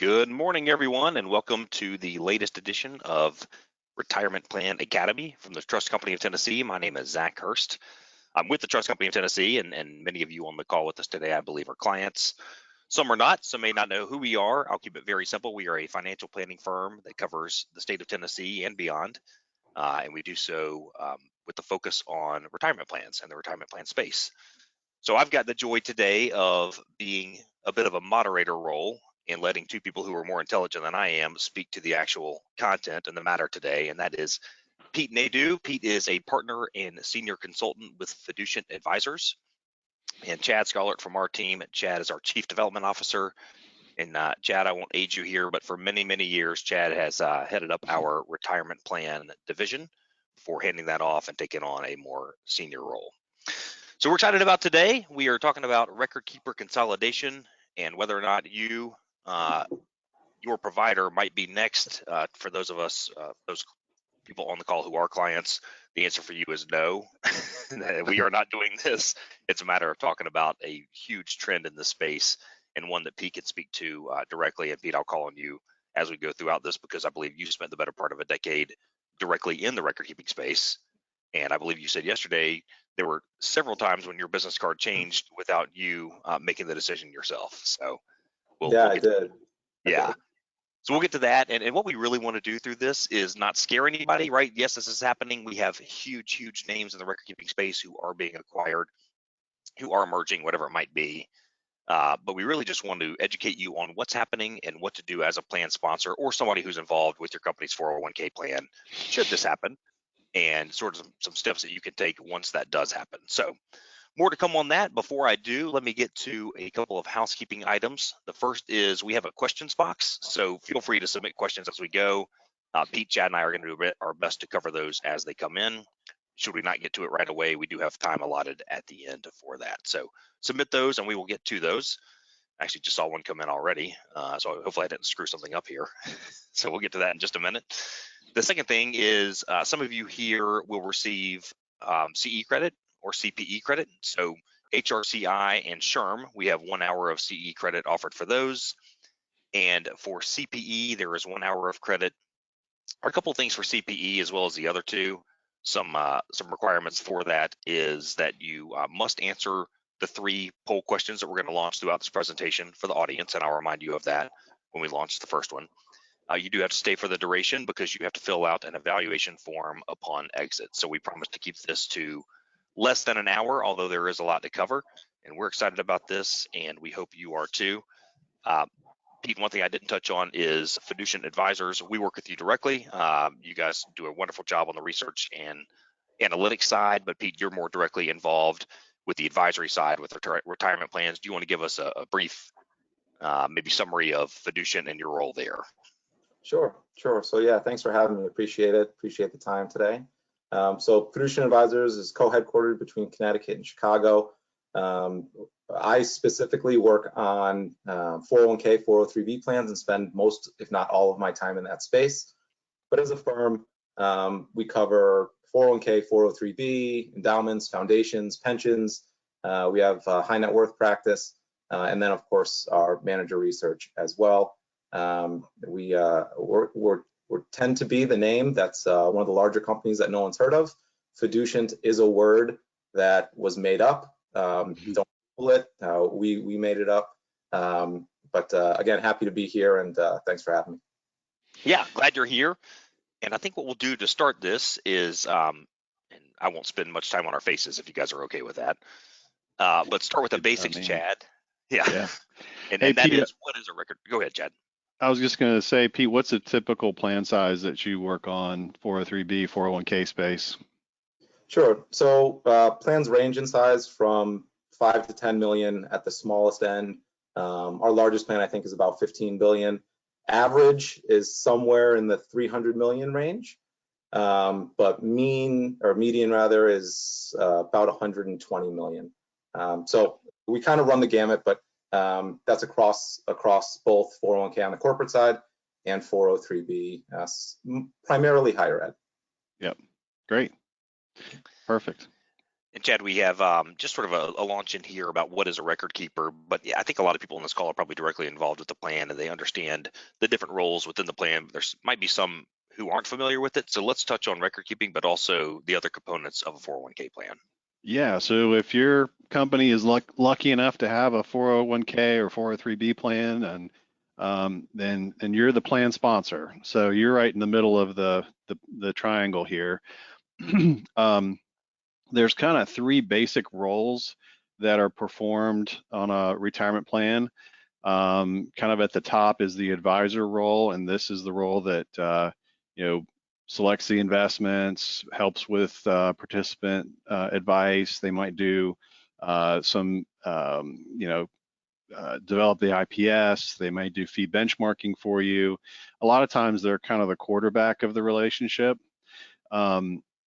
Good morning, everyone, and welcome to the latest edition of Retirement Plan Academy from the Trust Company of Tennessee. My name is Zach Hurst. I'm with the Trust Company of Tennessee, and many of you on the call with us today, I believe, are clients. Some are not, some may not know who we are. I'll keep it very simple. We are a financial planning firm that covers the state of Tennessee and beyond, and we do so with the focus on retirement plans and the retirement plan space. So I've got the joy today of being a bit of a moderator role and letting two people who are more intelligent than I am speak to the actual content and the matter today, and that is Pete Nadeau. Pete is a partner and senior consultant with Fiducient Advisors, and Chad Scarlett from our team. Chad is our Chief Development Officer. And Chad, I won't age you here, but for many, many years, Chad has headed up our retirement plan division before handing that off and taking on a more senior role. So we're excited about today. We are talking about record keeper consolidation and whether or not you, your provider might be next. For those of us, those people on the call who are clients, the answer for you is no. We are not doing this. It's a matter of talking about a huge trend in this space and one that Pete can speak to directly. And Pete, I'll call on you as we go throughout this because I believe you spent the better part of a decade directly in the record keeping space. And I believe you said yesterday there were several times when your business card changed without you making the decision yourself. So I did. Yeah. So we'll get to that. And what we really want to do through this is not scare anybody, right? Yes, this is happening. We have huge, huge names in the record keeping space who are being acquired, who are emerging, whatever it might be. But we really just want to educate you on what's happening and what to do as a plan sponsor or somebody who's involved with your company's 401k plan should this happen, and sort of some steps that you can take once that does happen. So more to come on that. Before I do, let me get to a couple of housekeeping items. The first is we have a questions box, so feel free to submit questions as we go. Pete, Chad, and I are going to do our best to cover those as they come in. Should we not get to it right away, we do have time allotted at the end for that. So submit those and we will get to those. Actually, just saw one come in already, so hopefully I didn't screw something up here. So we'll get to that in just a minute. The second thing is some of you here will receive CE credit or CPE credit. So HRCI and SHRM, we have 1 hour of CE credit offered for those. And for CPE, there is 1 hour of credit. Or a couple of things for CPE as well as the other two. Some requirements for that is that you must answer the 3 poll questions that we're going to launch throughout this presentation for the audience, and I'll remind you of that when we launch the first one. You do have to stay for the duration because you have to fill out an evaluation form upon exit. So we promise to keep this to less than an hour, although there is a lot to cover, and we're excited about this, and we hope you are too. Pete, one thing I didn't touch on is Fiducient Advisors. We work with you directly. You guys do a wonderful job on the research and analytics side, but Pete, you're more directly involved with the advisory side with retirement plans. Do you want to give us a brief, maybe summary of Fiducient and your role there? Sure. So yeah, thanks for having me. Appreciate it. Appreciate the time today. So Fiducient Advisors is co-headquartered between Connecticut and Chicago. I specifically work on 401k, 403b plans and spend most, if not all of my time in that space. But as a firm, we cover 401k, 403b, endowments, foundations, pensions. We have a high net worth practice, and then of course our manager research as well. We tend to be the name that's one of the larger companies that no one's heard of. Fiducient is a word that was made up. Don't Google it. We made it up. But again, happy to be here, and thanks for having me. Yeah, glad you're here. And I think what we'll do to start this is, and I won't spend much time on our faces if you guys are okay with that. But start with the basics, Chad. Yeah. And Hey, that Pete, is, what is a record? Go ahead, Chad. I was just going to say, Pete, what's a typical plan size that you work on 403b, 401k space? Sure. So plans range in size from 5 to 10 million at the smallest end. Our largest plan, I think, is about 15 billion. Average is somewhere in the 300 million range, but median rather is about 120 million. So we kind of run the gamut, but that's across both 401k on the corporate side and 403b, primarily higher ed. Yep, great, perfect. And Chad, we have just sort of a launch in here about what is a record keeper, but yeah, I think a lot of people on this call are probably directly involved with the plan and they understand the different roles within the plan. There's might be some who aren't familiar with it. So let's touch on record keeping, but also the other components of a 401k plan. Yeah, so if your company is lucky enough to have a 401k or 403b plan, and then you're the plan sponsor, so you're right in the middle of the triangle here. There's kind of three basic roles that are performed on a retirement plan. Kind of at the top is the advisor role, and this is the role that selects the investments, helps with participant advice. They might do some, develop the IPS. They might do fee benchmarking for you. A lot of times they're kind of the quarterback of the relationship.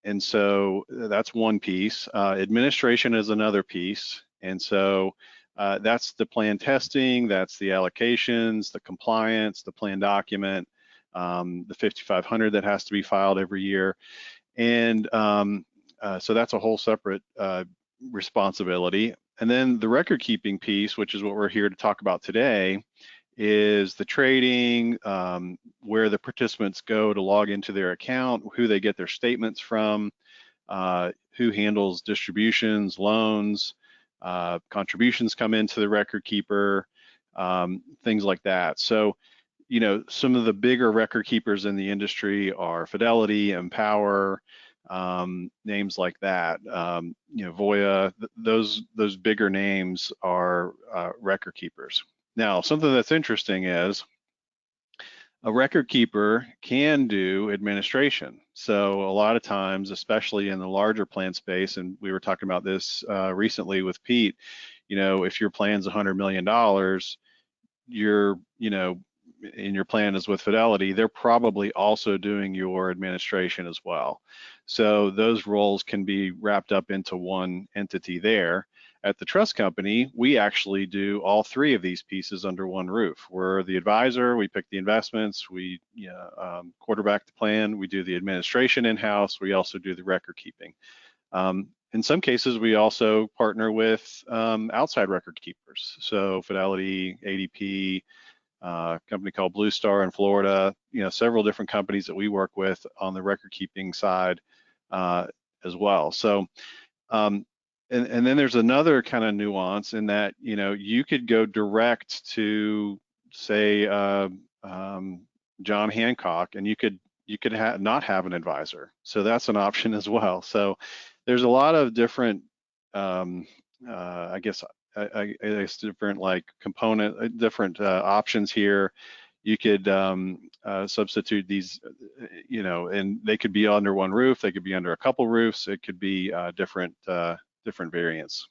And so that's one piece. Administration is another piece. And so that's the plan testing, that's the allocations, the compliance, the plan document, the 5500 that has to be filed every year. And so that's a whole separate responsibility. And then the record keeping piece, which is what we're here to talk about today, is the trading, where the participants go to log into their account, who they get their statements from, who handles distributions, loans, contributions come into the record keeper, things like that. So, some of the bigger record keepers in the industry are Fidelity, Empower, names like that. Voya, those bigger names are record keepers. Now, something that's interesting is a record keeper can do administration. So a lot of times, especially in the larger plan space, and we were talking about this recently with Pete, if your plan's $100 million, and your plan is with Fidelity, they're probably also doing your administration as well. So those roles can be wrapped up into one entity there. At the trust company, we actually do all three of these pieces under one roof. We're the advisor, we pick the investments, we quarterback the plan, we do the administration in-house, we also do the record keeping. In some cases, we also partner with outside record keepers. So Fidelity, ADP, a company called Blue Star in Florida, several different companies that we work with on the record keeping side as well. So, and then there's another kind of nuance in that, you could go direct to, say, John Hancock, and you could not have an advisor. So that's an option as well. So there's a lot of different, I guess different different options here. You could substitute these, and they could be under one roof. They could be under a couple roofs. It could be different variants.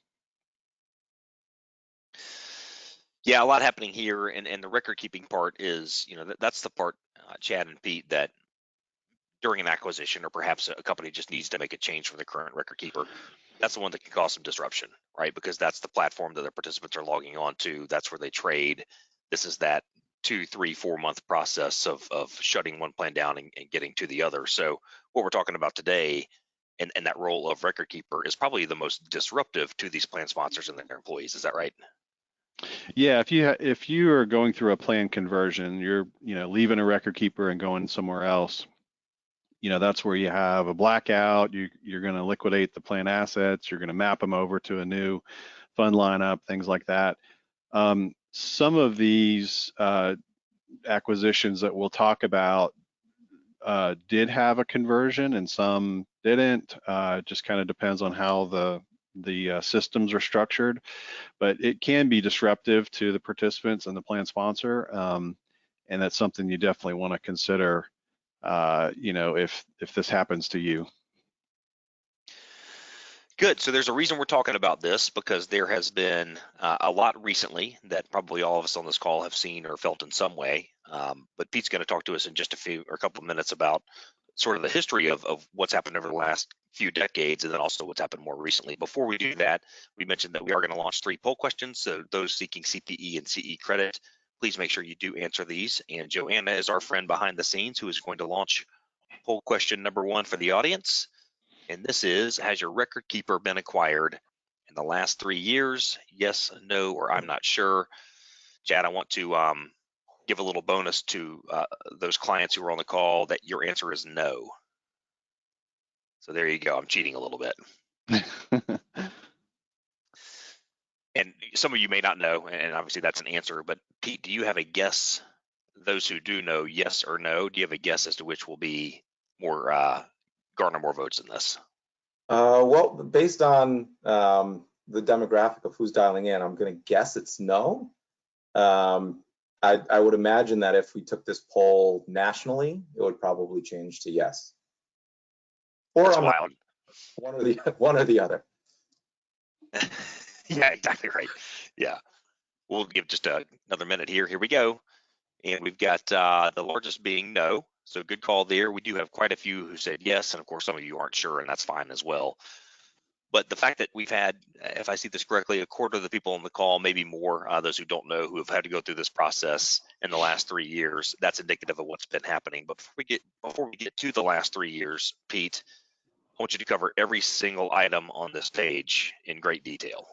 Yeah, a lot happening here, and the record keeping part is, that's the part, Chad and Pete, that during an acquisition or perhaps a company just needs to make a change from the current record keeper, that's the one that can cause some disruption, right? Because that's the platform that the participants are logging on to. That's where they trade. This is that 2, 3, 4 month process of shutting one plan down and getting to the other. So what we're talking about today and that role of record keeper is probably the most disruptive to these plan sponsors and their employees. Is that right? Yeah, if you are going through a plan conversion, you're leaving a record keeper and going somewhere else. That's where you have a blackout. You're going to liquidate the plan assets. You're going to map them over to a new fund lineup, things like that. Some of these acquisitions that we'll talk about did have a conversion, and some didn't. Just kind of depends on how the systems are structured, but it can be disruptive to the participants and the plan sponsor, and that's something you definitely want to consider. If this happens to you. Good. So there's a reason we're talking about this, because there has been a lot recently that probably all of us on this call have seen or felt in some way. But Pete's going to talk to us in just a couple of minutes about sort of the history of what's happened over the last few decades, and then also what's happened more recently. Before we do that, we mentioned that we are going to launch 3 poll questions. So those seeking CPE and CE credit, please make sure you do answer these. And Joanna is our friend behind the scenes who is going to launch poll question number 1 for the audience. And this is, has your record keeper been acquired in the last 3 years? Yes, no, or I'm not sure. Chad, I want to give a little bonus to those clients who are on the call that your answer is no. So there you go. I'm cheating a little bit. And some of you may not know, and obviously that's an answer, but Pete, do you have a guess? Those who do know, yes or no, do you have a guess as to which will be more garner more votes in this? Well, based on the demographic of who's dialing in, I'm going to guess it's no. I would imagine that if we took this poll nationally, it would probably change to yes. Or That's wild. one or the other. Yeah, exactly right. Yeah, we'll give just another minute here. Here we go. And we've got the largest being no. So good call there. We do have quite a few who said yes. And of course, some of you aren't sure, and that's fine as well. But the fact that we've had, if I see this correctly, a quarter of the people on the call, maybe more, those who don't know, who have had to go through this process in the last 3 years, that's indicative of what's been happening. But before we get to the last 3 years, Pete, I want you to cover every single item on this page in great detail.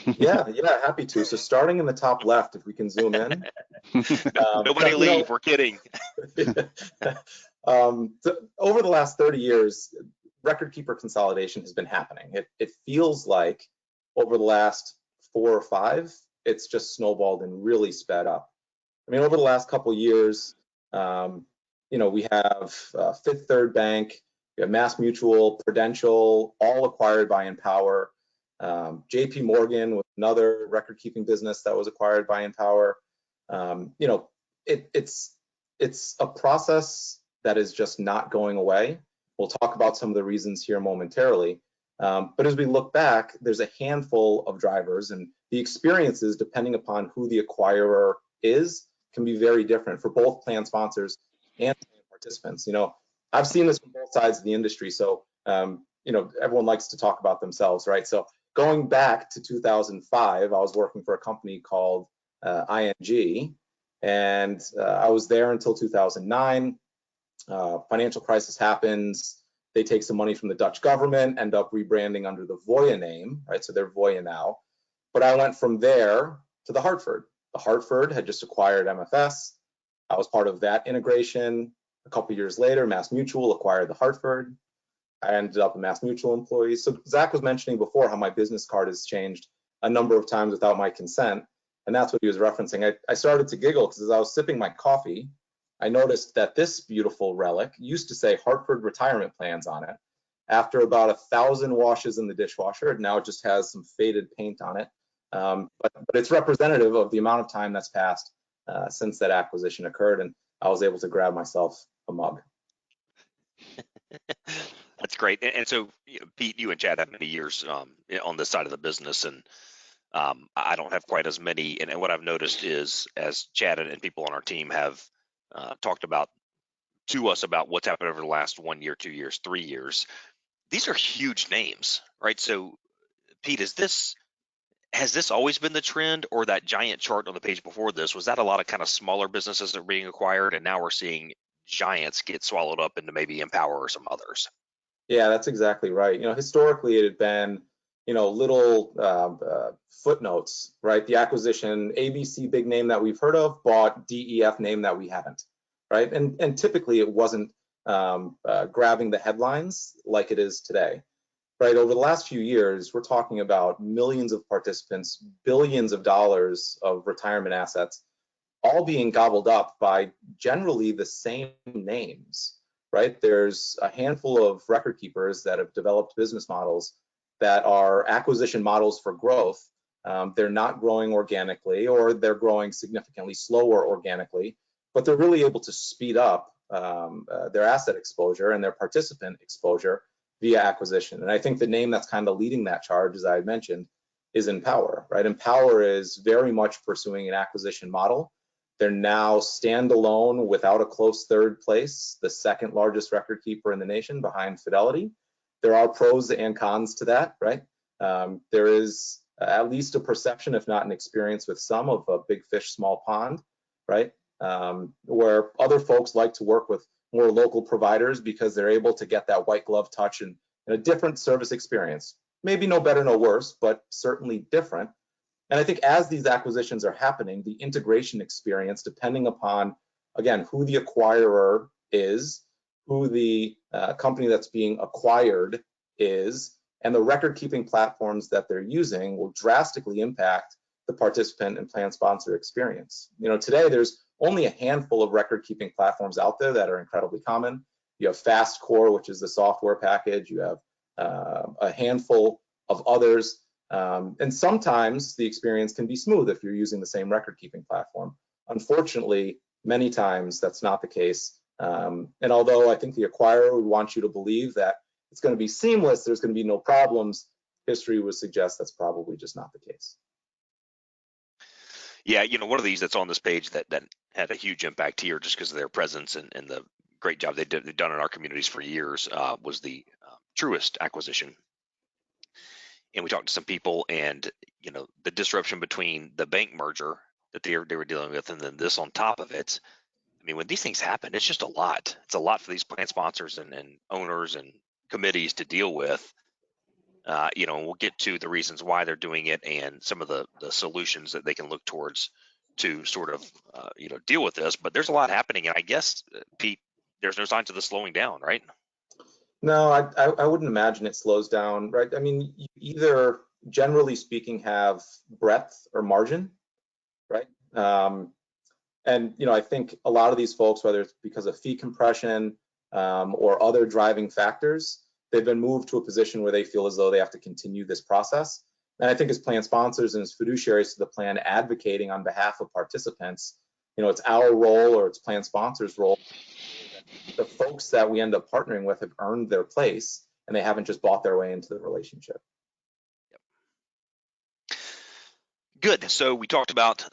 Yeah, happy to. So starting in the top left, if we can zoom in. Nobody leave, we're kidding. Over the last 30 years, record keeper consolidation has been happening. It feels like over the last 4 or 5, it's just snowballed and really sped up. I mean, over the last couple of years, we have Fifth Third Bank, we have Mass Mutual, Prudential, all acquired by Empower. JP Morgan was another record keeping business that was acquired by Empower. It's a process that is just not going away. We'll talk about some of the reasons here momentarily. But as we look back, there's a handful of drivers, and the experiences, depending upon who the acquirer is, can be very different for both plan sponsors and plan participants. I've seen this from both sides of the industry. So, everyone likes to talk about themselves, right? So going back to 2005, I was working for a company called ING, and I was there until 2009. Financial crisis happens. They take some money from the Dutch government, end up rebranding under the Voya name, right? So they're Voya now. But I went from there to the Hartford. The Hartford had just acquired MFS. I was part of that integration. A couple years later, Mass Mutual acquired the Hartford. I ended up a Mass Mutual employee. So Zach was mentioning before how my business card has changed a number of times without my consent. And that's what he was referencing. I started to giggle because as I was sipping my coffee, I noticed that this beautiful relic used to say Hartford Retirement Plans on it. After about 1,000 washes in the dishwasher, now it just has some faded paint on it. But it's representative of the amount of time that's passed since that acquisition occurred, and I was able to grab myself a mug. That's great. And so, Pete, you and Chad have many years on this side of the business, and I don't have quite as many. And what I've noticed is, as Chad and people on our team have talked about to us about what's happened over the last 1 year, 2 years, 3 years, these are huge names, right? So, Pete, has this always been the trend, or that giant chart on the page before this, was that a lot of kind of smaller businesses that are being acquired, and now we're seeing giants get swallowed up into maybe Empower or some others? Yeah, that's exactly right. Historically it had been, little footnotes, right? The acquisition, ABC big name that we've heard of bought DEF name that we haven't, right? And typically it wasn't grabbing the headlines like it is today, right? Over the last few years, we're talking about millions of participants, billions of dollars of retirement assets, all being gobbled up by generally the same names, right? There's a handful of record keepers that have developed business models that are acquisition models for growth. They're not growing organically, or they're growing significantly slower organically, but they're really able to speed up their asset exposure and their participant exposure via acquisition. And I think the name that's kind of leading that charge, as I mentioned, is Empower, right? Empower is very much pursuing an acquisition model. They're now standalone without a close third place, the second largest record keeper in the nation behind Fidelity. There are pros and cons to that, right? There is at least a perception, if not an experience with some, of a big fish, small pond, right? Where other folks like to work with more local providers because they're able to get that white glove touch and and a different service experience. Maybe no better, no worse, but certainly different. And I think as these acquisitions are happening, the integration experience, depending upon, again, who the acquirer is, who the company that's being acquired is, and the record-keeping platforms that they're using will drastically impact the participant and plan sponsor experience. Today there's only a handful of record-keeping platforms out there that are incredibly common. You have FastCore, which is the software package. You have a handful of others. And sometimes the experience can be smooth if you're using the same record-keeping platform. Unfortunately, many times that's not the case. And although I think the acquirer would want you to believe that it's going to be seamless, there's going to be no problems, history would suggest that's probably just not the case. Yeah, one of these that's on this page that had a huge impact here just because of their presence and the great job they've done in our communities for years was the Truist acquisition. And we talked to some people, and the disruption between the bank merger that they were dealing with, and then this on top of it. I mean, when these things happen, it's just a lot. It's a lot for these plan sponsors and owners and committees to deal with. We'll get to the reasons why they're doing it and some of the solutions that they can look towards to sort of deal with this. But there's a lot happening, and I guess, Pete, there's no signs of this slowing down, right? No, I wouldn't imagine it slows down, right? I mean, you either, generally speaking, have breadth or margin, right? And I think a lot of these folks, whether it's because of fee compression or other driving factors, they've been moved to a position where they feel as though they have to continue this process. And I think as plan sponsors and as fiduciaries to the plan advocating on behalf of participants, it's our role, or it's plan sponsors' role. The folks that we end up partnering with have earned their place, and they haven't just bought their way into the relationship. Yep. Good. So we talked about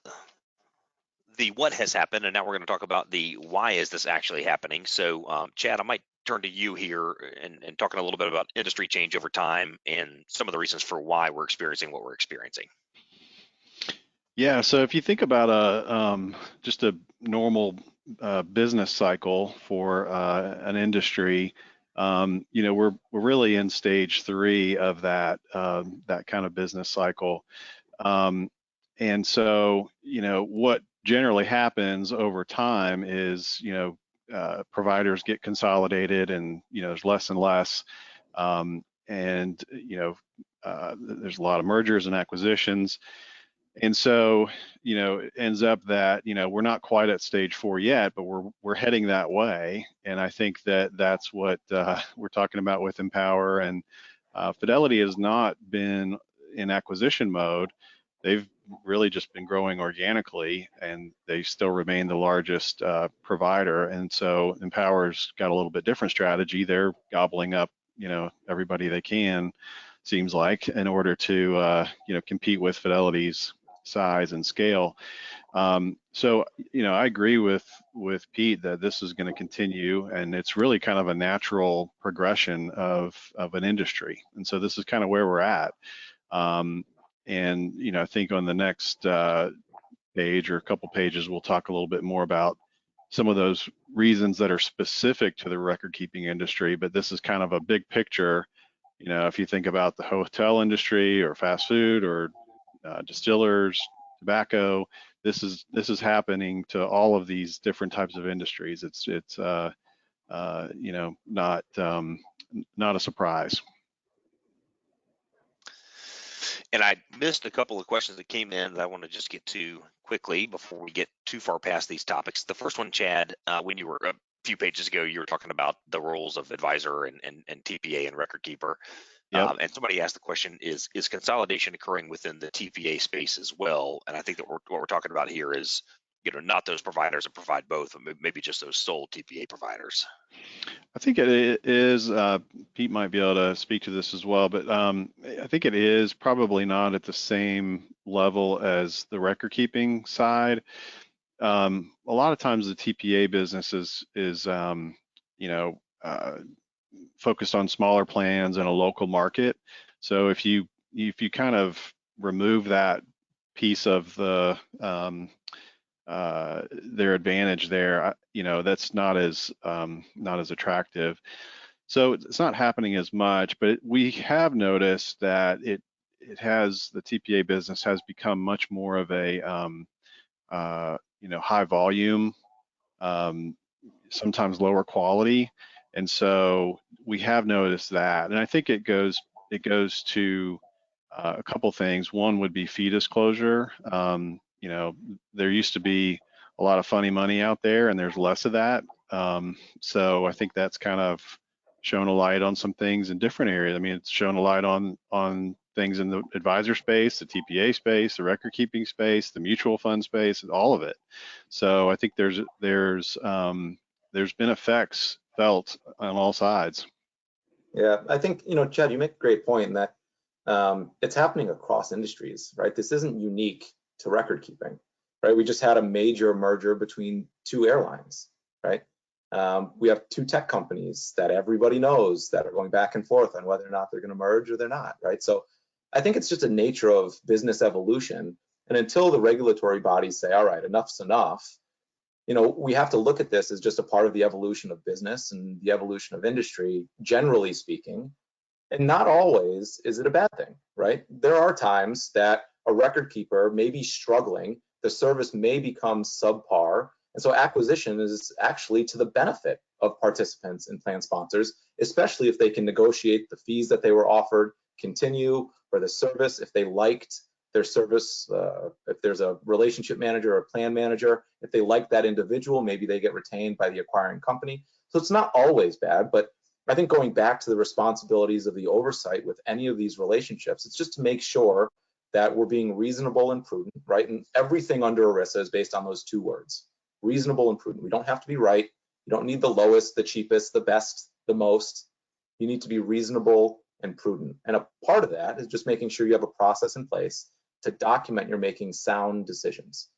the what has happened, and now we're going to talk about the why is this actually happening. So Chad, I might turn to you here and talking a little bit about industry change over time and some of the reasons for why we're experiencing what we're experiencing. Yeah, so if you think about just a normal business cycle for an industry, we're really in stage 3 of that kind of business cycle, and so what generally happens over time is providers get consolidated, and there's less and less, and there's a lot of mergers and acquisitions. And so, it ends up that, we're not quite at stage 4 yet, but we're heading that way. And I think that's what we're talking about with Empower. And Fidelity has not been in acquisition mode. They've really just been growing organically, and they still remain the largest provider. And so Empower's got a little bit different strategy. They're gobbling up, everybody they can, seems like, in order to, compete with Fidelity's size and scale. So I agree with Pete that this is going to continue, and it's really kind of a natural progression of an industry. And so this is kind of where we're at. And I think on the next page or a couple pages, we'll talk a little bit more about some of those reasons that are specific to the record-keeping industry. But this is kind of a big picture. If you think about the hotel industry or fast food or distillers, tobacco, this is happening to all of these different types of industries. It's not a surprise. And I missed a couple of questions that came in that I want to just get to quickly before we get too far past these topics. The first one, Chad, when you were a few pages ago, you were talking about the roles of advisor and TPA and record keeper. Yep. And somebody asked the question, is consolidation occurring within the TPA space as well? And I think that what we're talking about here is, not those providers that provide both, but maybe just those sole TPA providers. I think it is, Pete might be able to speak to this as well, but I think it is probably not at the same level as the record keeping side. A lot of times the TPA business is focused on smaller plans in a local market. So if you kind of remove that piece of the their advantage there, that's not as attractive. So it's not happening as much, but we have noticed that the TPA business has become much more of a high volume, sometimes lower quality, and so we have noticed that. And I think it goes to a couple things. One would be fee disclosure. There used to be a lot of funny money out there, and there's less of that. So I think that's kind of shown a light on some things in different areas. I mean, it's shown a light on things in the advisor space, the TPA space, the record keeping space, the mutual fund space, all of it. So I think there's been effects felt on all sides. Yeah, I think, Chad, you make a great point in that it's happening across industries, right? This isn't unique to record keeping, right? We just had a major merger between two airlines, right? We have two tech companies that everybody knows that are going back and forth on whether or not they're going to merge or they're not, right? So I think it's just a nature of business evolution. And until the regulatory bodies say, all right, enough's enough, we have to look at this as just a part of the evolution of business and the evolution of industry, generally speaking. And not always is it a bad thing, right? There are times that a record keeper may be struggling, the service may become subpar, and so acquisition is actually to the benefit of participants and plan sponsors, especially if they can negotiate the fees that they were offered, continue for the service, if they liked their service, if there's a relationship manager or a plan manager, if they like that individual, maybe they get retained by the acquiring company. So it's not always bad, but I think going back to the responsibilities of the oversight with any of these relationships, it's just to make sure that we're being reasonable and prudent, right? And everything under ERISA is based on those two words, reasonable and prudent. We don't have to be right. You don't need the lowest, the cheapest, the best, the most. You need to be reasonable and prudent. And a part of that is just making sure you have a process in place to document you're making sound decisions.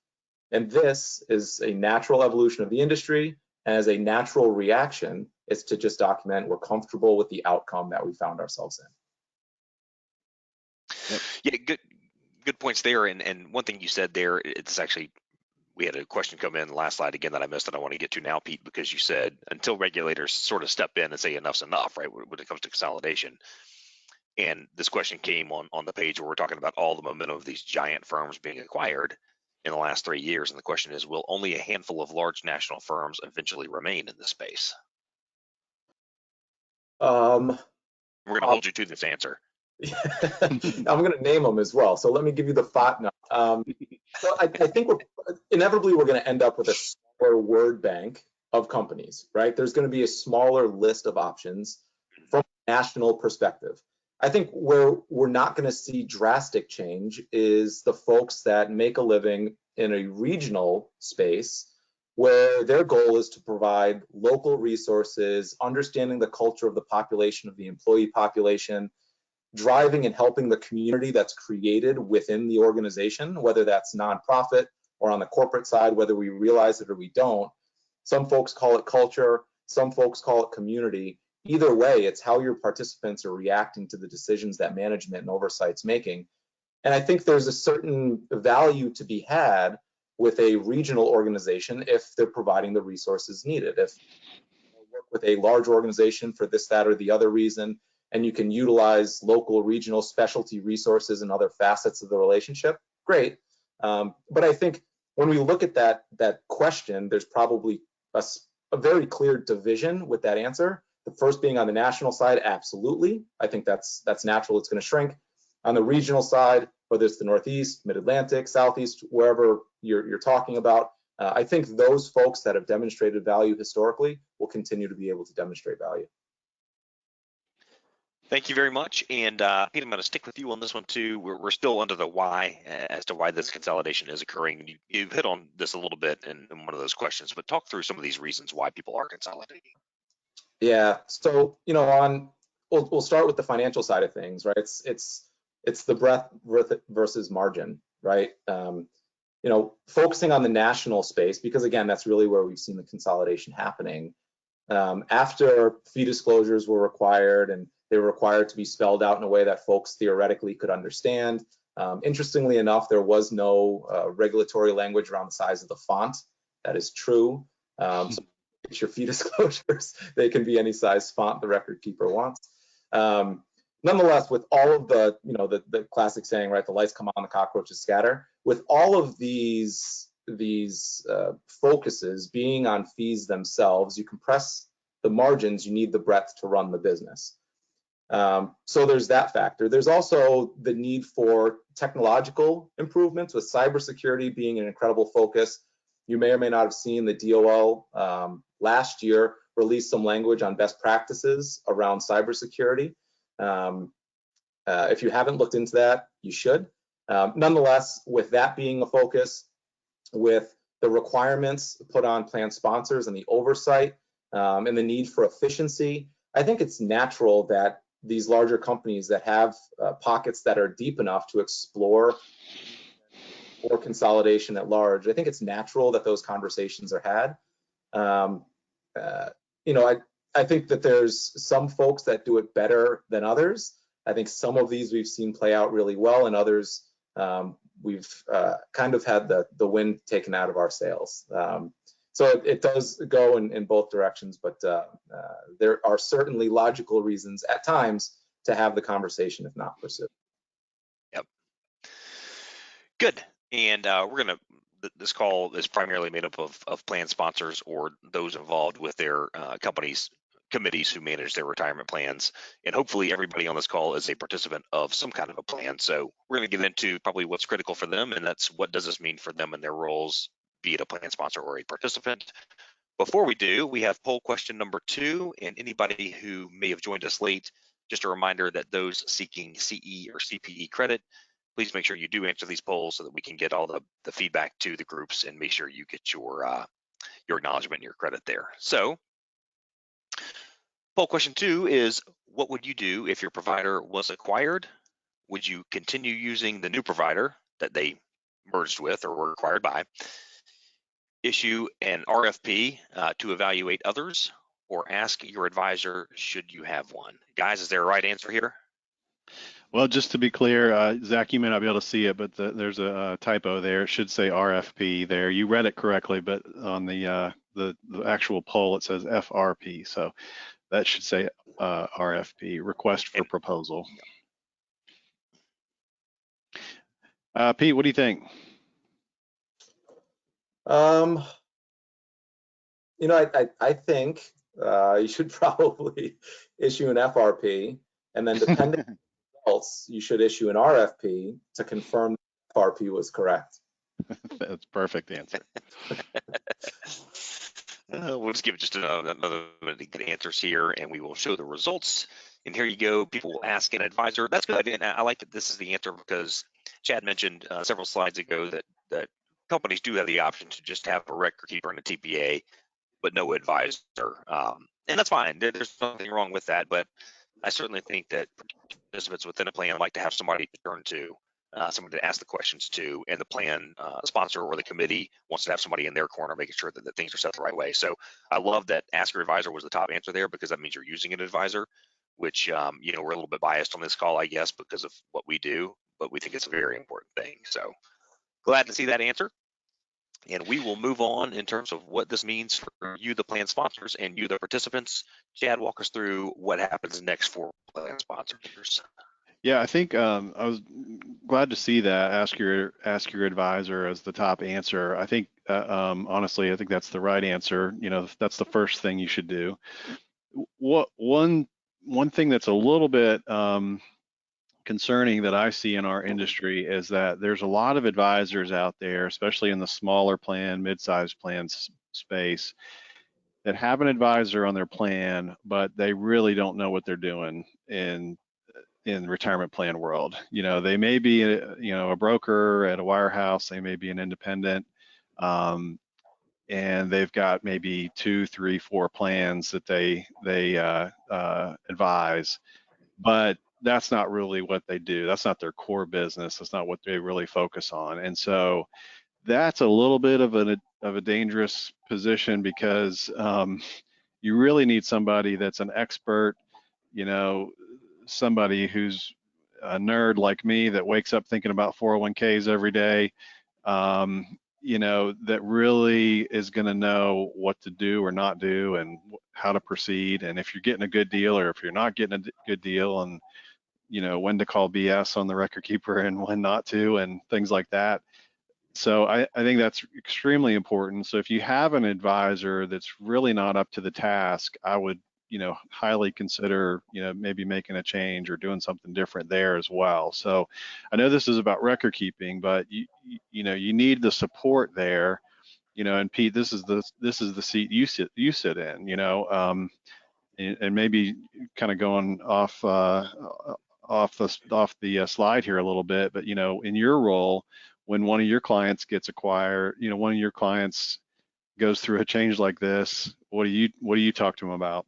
And this is a natural evolution of the industry. And as a natural reaction, is to just document we're comfortable with the outcome that we found ourselves in. Yeah, good points there. And one thing you said there, it's actually, we had a question come in the last slide again that I missed that I want to get to now, Pete, because you said until regulators sort of step in and say enough's enough, right, when it comes to consolidation. And this question came on the page where we're talking about all the momentum of these giant firms being acquired in the last 3 years. And the question is, will only a handful of large national firms eventually remain in this space? We're going to hold you to this answer. I'm going to name them as well. So let me give you the thought now. So I think inevitably we're going to end up with a smaller word bank of companies, right? There's going to be a smaller list of options from a national perspective. I think where we're not going to see drastic change is the folks that make a living in a regional space where their goal is to provide local resources, understanding the culture of the population, of the employee population, driving and helping the community that's created within the organization, whether that's nonprofit or on the corporate side, whether we realize it or we don't. Some folks call it culture, some folks call it community. Either way, it's how your participants are reacting to the decisions that management and oversight's making. And I think there's a certain value to be had with a regional organization if they're providing the resources needed. If you work with a large organization for this, that, or the other reason, and you can utilize local, regional, specialty resources and other facets of the relationship, great. But I think when we look at that question, there's probably a very clear division with that answer. The first being on the national side, absolutely. I think that's natural, it's going to shrink. On the regional side, whether it's the Northeast, Mid-Atlantic, Southeast, wherever you're talking about, I think those folks that have demonstrated value historically will continue to be able to demonstrate value. Thank you very much. And Pete, I'm going to stick with you on this one too. We're still under the why as to why this consolidation is occurring. You've hit on this a little bit in one of those questions, but talk through some of these reasons why people are consolidating. Yeah, so we'll start with the financial side of things, right? It's the breadth versus margin, right? Focusing on the national space, because again, that's really where we've seen the consolidation happening. After fee disclosures were required and they were required to be spelled out in a way that folks theoretically could understand. Interestingly enough, there was no regulatory language around the size of the font. That is true. So your fee disclosures. They can be any size font the record keeper wants. Nonetheless, with all of the, the classic saying, right, the lights come on, the cockroaches scatter. With all of these focuses being on fees themselves, you compress the margins, you need the breadth to run the business. So there's that factor. There's also the need for technological improvements, with cybersecurity being an incredible focus. You may or may not have seen the DOL last year release some language on best practices around cybersecurity. If you haven't looked into that, you should. Nonetheless, with that being a focus, with the requirements put on plan sponsors and the oversight and the need for efficiency, I think it's natural that these larger companies that have pockets that are deep enough to explore or consolidation at large, I think it's natural that those conversations are had. I think that there's some folks that do it better than others. I think some of these we've seen play out really well, and others we've kind of had the wind taken out of our sails. So it does go in both directions, but there are certainly logical reasons at times to have the conversation, if not pursue. Yep. Good. And this call is primarily made up of plan sponsors or those involved with their committees who manage their retirement plans. And hopefully everybody on this call is a participant of some kind of a plan. So we're going to get into probably what's critical for them, and that's what does this mean for them and their roles, be it a plan sponsor or a participant. Before we do, we have poll question number 2, and anybody who may have joined us late, just a reminder that those seeking CE or CPE credit, please make sure you do answer these polls so that we can get all the feedback to the groups and make sure you get your acknowledgement and your credit there. So poll question 2 is, what would you do if your provider was acquired? Would you continue using the new provider that they merged with or were acquired by? Issue an RFP to evaluate others, or ask your advisor should you have one? Guys, is there a right answer here? Well, just to be clear, Zach, you may not be able to see it, but there's a typo there. It should say RFP there. You read it correctly, but on the actual poll, it says FRP. So that should say RFP, request for proposal. Pete, what do you think? I think you should probably issue an FRP, and then depending on results, you should issue an RFP to confirm the FRP was correct. That's a perfect answer. We'll just give just another minute to get answers here, and we will show the results. And here you go. People will ask an advisor. That's good. And I like that this is the answer, because Chad mentioned several slides ago that companies do have the option to just have a record keeper and a TPA, but no advisor. And that's fine. There's nothing wrong with that. But I certainly think that participants within a plan like to have somebody to turn to, somebody to ask the questions to, and the plan sponsor or the committee wants to have somebody in their corner making sure that things are set the right way. So I love that ask your advisor was the top answer there, because that means you're using an advisor, which we're a little bit biased on this call, I guess, because of what we do, but we think it's a very important thing. So glad to see that answer. And we will move on in terms of what this means for you, the plan sponsors, and you, the participants. Chad, walk us through what happens next for plan sponsors. Yeah, I think I was glad to see that ask your advisor as the top answer. I think honestly, I think that's the right answer. That's the first thing you should do. One thing that's a little bit concerning that I see in our industry is that there's a lot of advisors out there, especially in the smaller plan, mid-sized plans space, that have an advisor on their plan, but they really don't know what they're doing in retirement plan world. They may be a broker at a wirehouse, they may be an independent, and they've got maybe 2, 3, 4 plans that they advise, but that's not really what they do. That's not their core business. That's not what they really focus on. And so that's a little bit of a dangerous position, because you really need somebody that's an expert, somebody who's a nerd like me that wakes up thinking about 401ks every day, that really is going to know what to do or not do and how to proceed, and if you're getting a good deal or if you're not getting a good deal, and when to call BS on the record keeper and when not to, and things like that. So I think that's extremely important. So if you have an advisor that's really not up to the task, I would, highly consider, maybe making a change or doing something different there as well. So I know this is about record keeping, but you need the support there, and Pete, this is the seat you sit in, and maybe kind of going off the slide here a little bit, but in your role, when one of your clients gets acquired, one of your clients goes through a change like this, what do you talk to them about?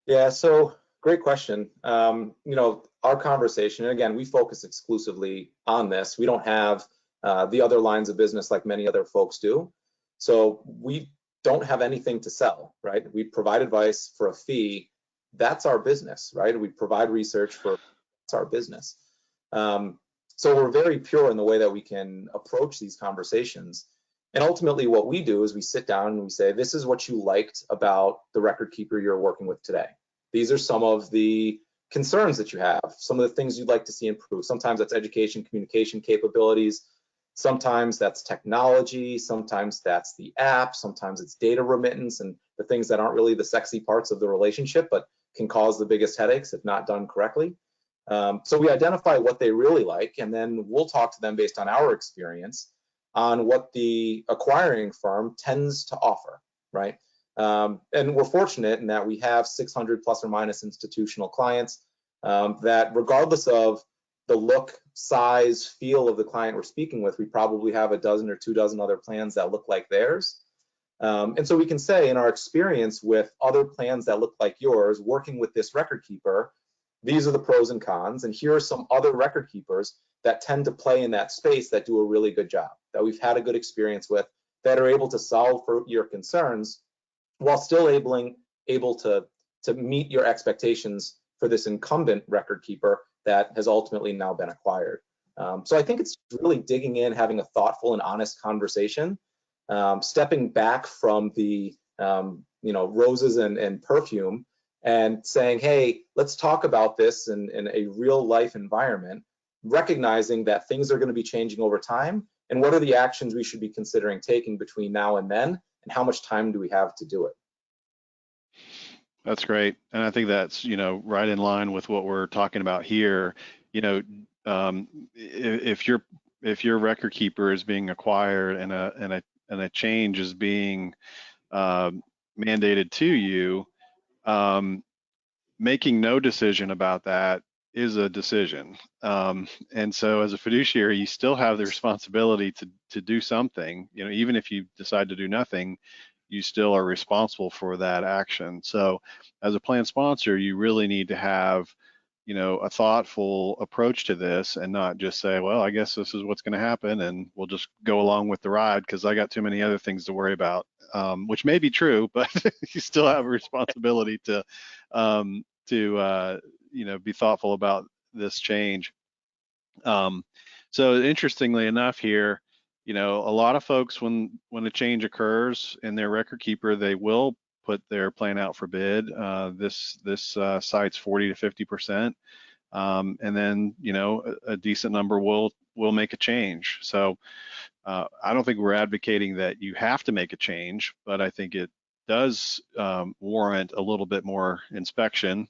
Yeah, so great question. Our conversation, and again, we focus exclusively on this. We don't have the other lines of business like many other folks do. So we don't have anything to sell, right? We provide advice for a fee. That's our business, right? We provide research that's our business. So we're very pure in the way that we can approach these conversations. And ultimately what we do is we sit down and we say, this is what you liked about the record keeper you're working with today. These are some of the concerns that you have, some of the things you'd like to see improve. Sometimes that's education, communication capabilities. Sometimes that's technology. Sometimes that's the app. Sometimes it's data remittance and the things that aren't really the sexy parts of the relationship, but can cause the biggest headaches if not done correctly. So we identify what they really like, and then we'll talk to them based on our experience on what the acquiring firm tends to offer, right? And we're fortunate in that we have 600 plus or minus institutional clients that regardless of the look, size, feel of the client we're speaking with, we probably have a dozen or 2 dozen other plans that look like theirs. And so we can say in our experience with other plans that look like yours, working with this record keeper, these are the pros and cons, and here are some other record keepers that tend to play in that space that do a really good job, that we've had a good experience with, that are able to solve for your concerns while still able to meet your expectations for this incumbent record keeper that has ultimately now been acquired. So I think it's really digging in, having a thoughtful and honest conversation, stepping back from the roses and perfume, and saying, hey, let's talk about this in a real life environment, recognizing that things are going to be changing over time, and what are the actions we should be considering taking between now and then, and how much time do we have to do it? That's great. And I think that's, right in line with what we're talking about here. If your record keeper is being acquired and a change is being mandated to you, making no decision about that is a decision. And so as a fiduciary, you still have the responsibility to do something, even if you decide to do nothing, you still are responsible for that action. So as a plan sponsor, you really need to have, a thoughtful approach to this and not just say, well, I guess this is what's going to happen and we'll just go along with the ride because I got too many other things to worry about, which may be true, but you still have a responsibility to be thoughtful about this change. So interestingly enough here, a lot of folks, when a change occurs in their record keeper, they will put their plan out for bid. This cites 40 to 50%, and then a decent number will make a change. So I don't think we're advocating that you have to make a change, but I think it does warrant a little bit more inspection,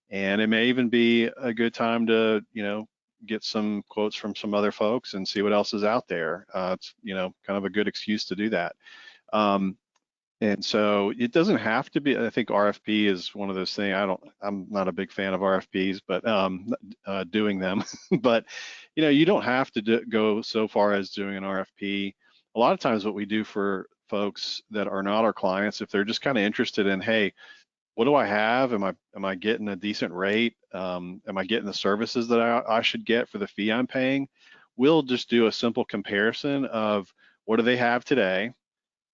and it may even be a good time to get some quotes from some other folks and see what else is out there. It's kind of a good excuse to do that. And so it doesn't have to be. I think RFP is one of those things. I'm not a big fan of RFPs, but doing them. But you don't have to go so far as doing an RFP. A lot of times, what we do for folks that are not our clients, if they're just kind of interested in, hey, what do I have? Am I getting a decent rate? Am I getting the services that I should get for the fee I'm paying? We'll just do a simple comparison of what do they have today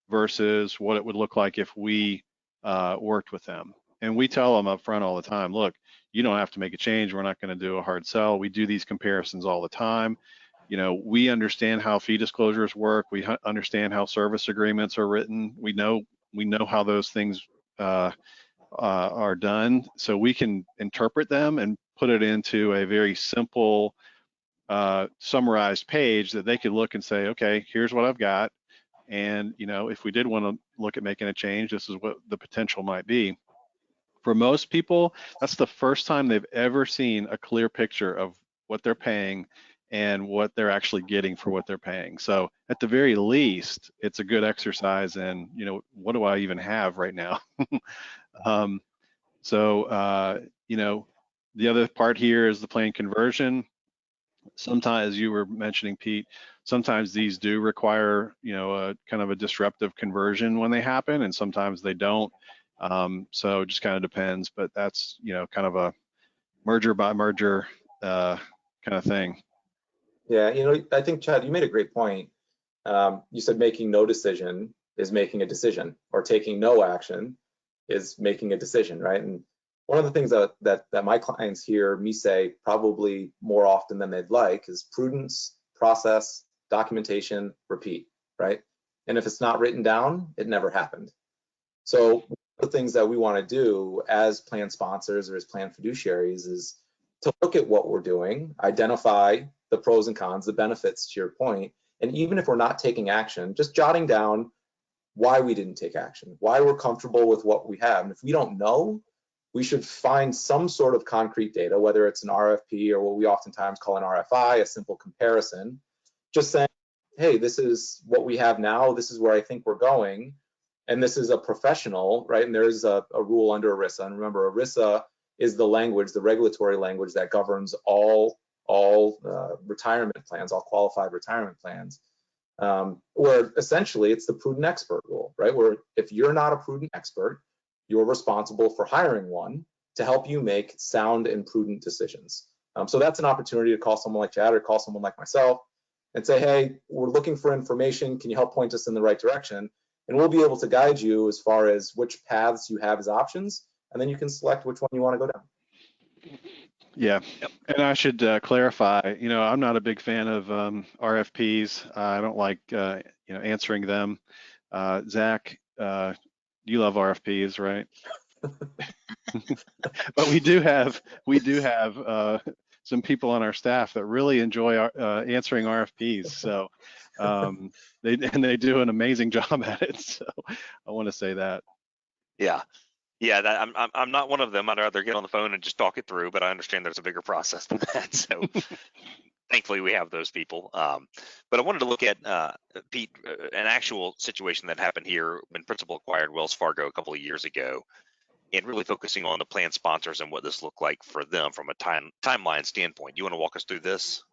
versus what it would look like if we worked with them. And we tell them up front all the time, look, you don't have to make a change. We're not going to do a hard sell. We do these comparisons all the time. you know, we understand how fee disclosures work. We understand how service agreements are written. We know how those things are done, so we can interpret them and put it into a very simple summarized page that they could look and say, okay, here's what I've got, and you know, if we did want to look at making a change, this is what the potential might be. For most people, that's the first time they've ever seen a clear picture of what they're paying and what they're actually getting for what they're paying. So at the very least, it's a good exercise in, you know, what do I even have right now? You know, the other part here is the plan conversion. Sometimes, as you were mentioning, Pete, sometimes these do require, you know, a kind of a disruptive conversion when they happen, and sometimes they don't. So it just kind of depends, but that's, you know, kind of a merger by merger kind of thing. Yeah, you know, I think, Chad, you made a great point. You said making no decision is making a decision, or taking no action is making a decision, right? And one of the things that my clients hear me say probably more often than they'd like is prudence, process, documentation, repeat, right? And if it's not written down, it never happened. So one of the things that we want to do as plan sponsors or as plan fiduciaries is to look at what we're doing, identify the pros and cons, the benefits, to your point, and even if we're not taking action, just jotting down why we didn't take action, why we're comfortable with what we have. And if we don't know, we should find some sort of concrete data, whether it's an RFP or what we oftentimes call an RFI, a simple comparison, just saying, hey, this is what we have now, this is where I think we're going, and this is a professional, right? And there's a rule under ERISA. And remember, ERISA is the language, the regulatory language that governs all retirement plans, all qualified retirement plans. Where essentially it's the prudent expert rule, right? Where if you're not a prudent expert, you're responsible for hiring one to help you make sound and prudent decisions. So that's an opportunity to call someone like Chad or call someone like myself and say, hey, we're looking for information. Can you help point us in the right direction? And we'll be able to guide you as far as which paths you have as options, and then you can select which one you want to go down. Yeah, Yep. And I should clarify, you know, I'm not a big fan of RFPs. I don't like, you know, answering them. Zach, you love RFPs, right? But we do have some people on our staff that really enjoy answering RFPs. So they do an amazing job at it. So I want to say that. Yeah. Yeah, I'm not one of them. I'd rather get on the phone and just talk it through, but I understand there's a bigger process than that. So thankfully we have those people. But I wanted to look at, Pete, an actual situation that happened here when Principal acquired Wells Fargo a couple of years ago, and really focusing on the plan sponsors and what this looked like for them from a timeline standpoint. Do you want to walk us through this?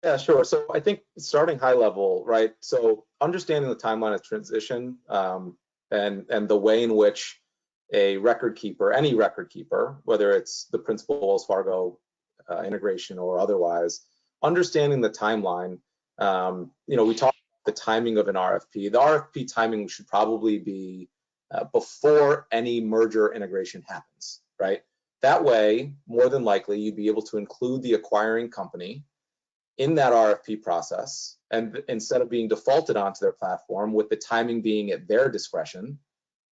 Yeah, sure. So I think starting high level, right? So understanding the timeline of transition and the way in which a record keeper, any record keeper, whether it's the Principal Wells Fargo integration or otherwise, understanding the timeline. You know, we talked about the timing of an RFP. The RFP timing should probably be before any merger integration happens, right? That way, more than likely, you'd be able to include the acquiring company in that RFP process, and instead of being defaulted onto their platform with the timing being at their discretion,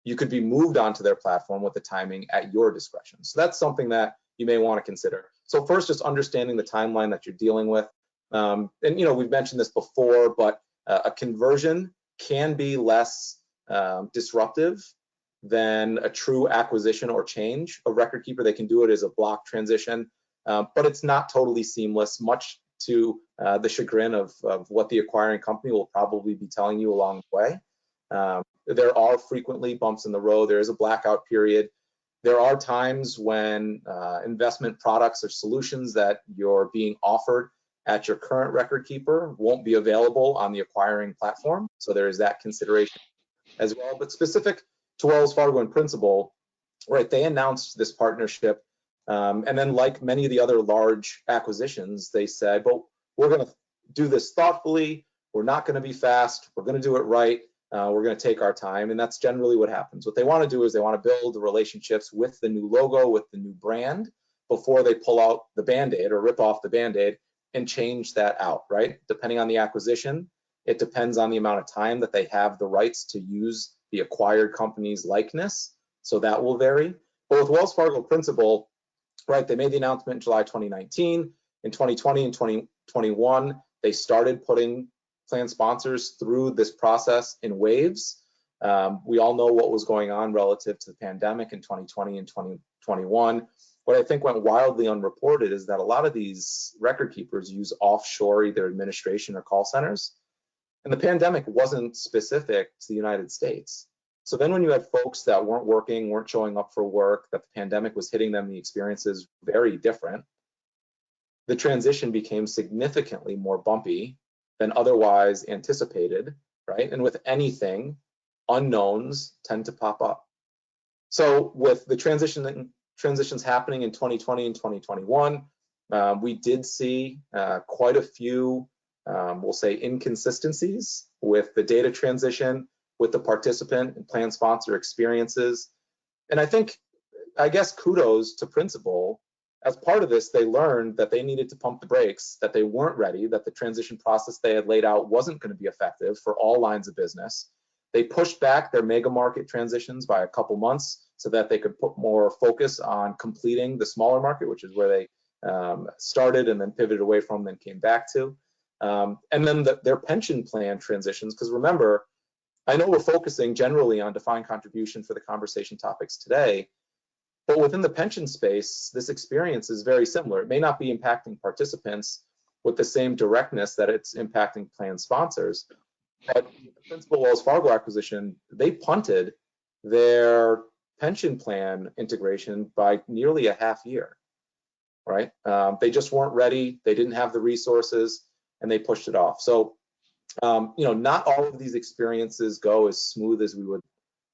you could be moved onto their platform with the timing at your discretion. So that's something that you may want to consider. So first, just understanding the timeline that you're dealing with. And you know, we've mentioned this before, but a conversion can be less disruptive than a true acquisition or change of record keeper. They can do it as a block transition, but it's not totally seamless, much to the chagrin of what the acquiring company will probably be telling you along the way. There are frequently bumps in the road. There is a blackout period. There are times when investment products or solutions that you're being offered at your current record keeper won't be available on the acquiring platform. So there is that consideration as well. But specific to Wells Fargo and Principal, right, they announced this partnership. And then like many of the other large acquisitions, they said, but we're going to do this thoughtfully. We're not going to be fast. We're going to do it right. We're going to take our time. And that's generally what happens. What they want to do is they want to build the relationships with the new logo, with the new brand, before they pull out the Band-Aid or rip off the Band-Aid and change that out, right? Depending on the acquisition, it depends on the amount of time that they have the rights to use the acquired company's likeness. So that will vary. But with Wells Fargo Principal, right, they made the announcement in July 2019. In 2020 and 2021, they started putting plan sponsors through this process in waves. We all know what was going on relative to the pandemic in 2020 and 2021. What I think went wildly unreported is that a lot of these record keepers use offshore either administration or call centers. And the pandemic wasn't specific to the United States. So then when you had folks that weren't working, weren't showing up for work, that the pandemic was hitting them, the experiences very different, the transition became significantly more bumpy than otherwise anticipated, right? And with anything, unknowns tend to pop up. So with the transitions happening in 2020 and 2021, we did see quite a few, we'll say, inconsistencies with the data transition, with the participant and plan sponsor experiences. And I guess kudos to Principal. As part of this, they learned that they needed to pump the brakes, that they weren't ready, that the transition process they had laid out wasn't going to be effective for all lines of business. They pushed back their mega market transitions by a couple months so that they could put more focus on completing the smaller market, which is where they started and then pivoted away from, then came back to. And then their pension plan transitions, because remember, I know we're focusing generally on defined contribution for the conversation topics today, but within the pension space, this experience is very similar. It may not be impacting participants with the same directness that it's impacting plan sponsors, but the Principal Wells Fargo acquisition, they punted their pension plan integration by nearly a half year, right? They just weren't ready, they didn't have the resources, and they pushed it off. So, not all of these experiences go as smooth as we would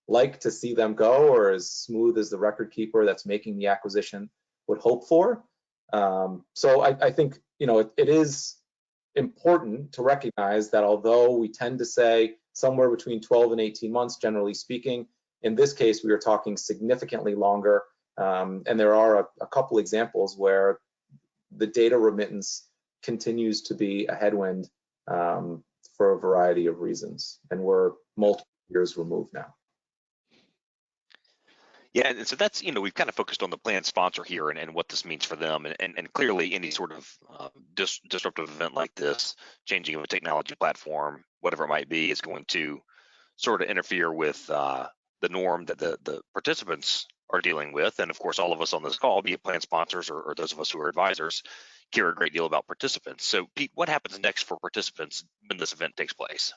like to see them go, or as smooth as the record keeper that's making the acquisition would hope for. So I think, it is important to recognize that although we tend to say somewhere between 12 and 18 months, generally speaking, in this case, we are talking significantly longer. And there are a couple examples where the data remittance continues to be a headwind for a variety of reasons. And we're multiple years removed now. Yeah, and so that's, we've kind of focused on the plan sponsor here and what this means for them. And clearly any sort of disruptive event like this, changing of a technology platform, whatever it might be, is going to sort of interfere with the norm that the participants are dealing with. And of course, all of us on this call, be it plan sponsors or those of us who are advisors, care a great deal about participants. So Pete, what happens next for participants when this event takes place?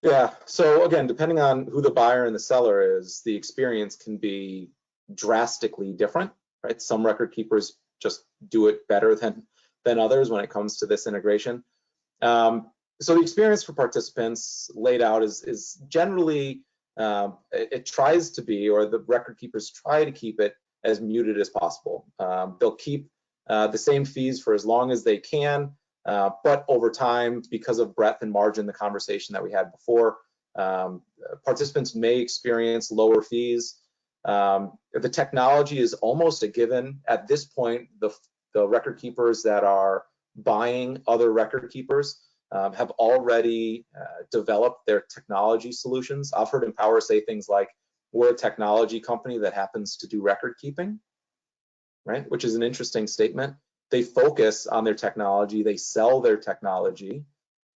Yeah, so again, depending on who the buyer and the seller is, the experience can be drastically different, right? Some record keepers just do it better than others when it comes to this integration. So the experience for participants laid out is generally, it tries to be, or the record keepers try to keep it as muted as possible. They'll keep the same fees for as long as they can. But over time, because of breadth and margin, the conversation that we had before, participants may experience lower fees. The technology is almost a given. At this point, the record keepers that are buying other record keepers have already developed their technology solutions. I've heard Empower say things like, we're a technology company that happens to do record keeping, right? Which is an interesting statement. They focus on their technology, they sell their technology,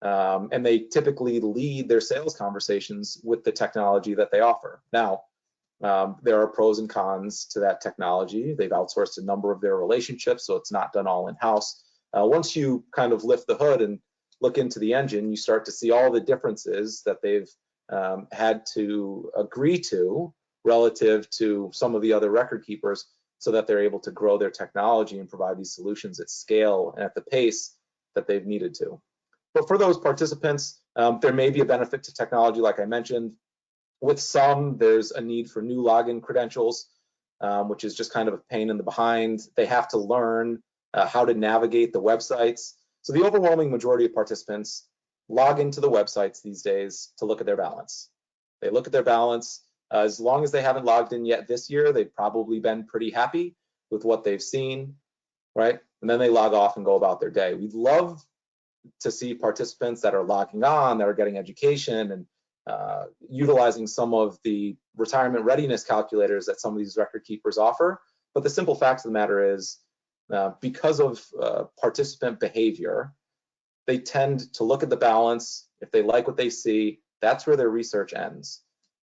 and they typically lead their sales conversations with the technology that they offer. Now, there are pros and cons to that technology. They've outsourced a number of their relationships, so it's not done all in-house. Once you kind of lift the hood and look into the engine, you start to see all the differences that they've had to agree to relative to some of the other record keepers, so that they're able to grow their technology and provide these solutions at scale and at the pace that they've needed to. But for those participants, there may be a benefit to technology, like I mentioned. With some, there's a need for new login credentials, which is just kind of a pain in the behind. They have to learn how to navigate the websites. So the overwhelming majority of participants log into the websites these days to look at their balance. They look at their balance. As long as they haven't logged in yet this year, they've probably been pretty happy with what they've seen, right? and then they log off and go about their day. We'd love to see participants that are logging on, that are getting education and utilizing some of the retirement readiness calculators that some of these record keepers offer. But the simple fact of the matter is, because of participant behavior, they tend to look at the balance. If they like what they see, that's where their research ends.